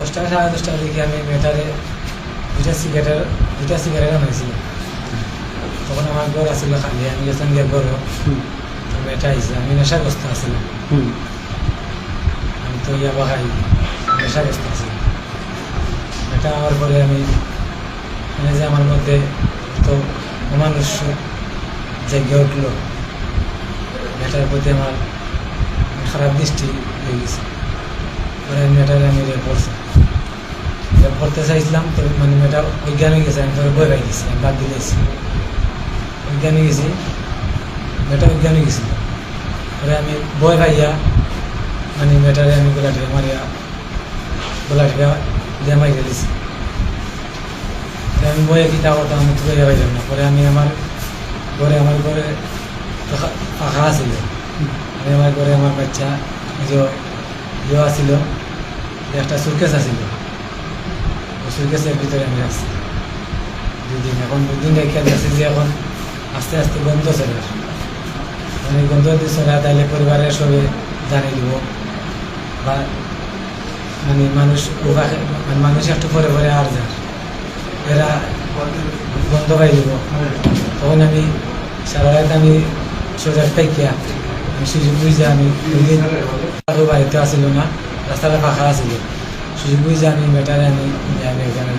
10টা 10:30টার দিকে আমি মেটারে দুইটা সিগারেট আনাইছিলাম। তখন আমার ঘর আসছিল খালি, আমি গেছিলাম গিয়ে ঘর, মেটা আইসে, আমি নেশাগ্রস্ত আসছিলাম। আমি তো ইয়াবা খাই, নেশাগ্রস্ত আসছিলাম। এটা আমার পরে আমি মানে যে আমার মধ্যে তো অমানুষ্য জেগে উঠল, মেটার প্রতি আমার খারাপ দৃষ্টি হয়ে গেছে। পরে মেটারে আমি রেপ করছি, রেপ করতে চাইছিলাম তো মানে মেয়েটা অজ্ঞান হয়ে গেছে। আমি পরে বই পাই গেছি, আমি বাদ দিয়েছি, অজ্ঞান হয়ে গেছি, মেয়েটা অজ্ঞান হয়ে গেছিল। পরে আমি বই পাইয়া মানে মেয়েটারে আমি গোলাটিকা মারিয়া গোলাটিকা দিয়ে মারিয়ে দিয়েছি। আমি বইয়ে কিতা করতাম, আমি তো বইয়া পাইলাম না। পরে আমি আমার ঘরে পাখা আছিল, আমি আমার ঘরে আমার বাচ্চা ইয়ে আসিল, একটা সুটকেস আসিল, ওই সুটকেসের ভিতরে আমি রাখছি 2 দিন। এখন 2 দিন রেখে দেখছি যে এখন আস্তে আস্তে গন্ধ চলে আসে, মানে গন্ধ যদি চলে তাহলে পরিবারের সবে জানিয়ে দিব, বা মানে মানুষ একটু পরে পরে আর যার এরা গন্ধ পাই দিব। তখন আমি সারা রাত আমি সোজার পাইকিয়া আমি সুযোগ বুঝে আমি 2 দিন বাড়িতে আসিল না, রাস্তাটা ফাঁকা আসিল, সুযোগ বুঝে আমি মেটারে আমি এখানে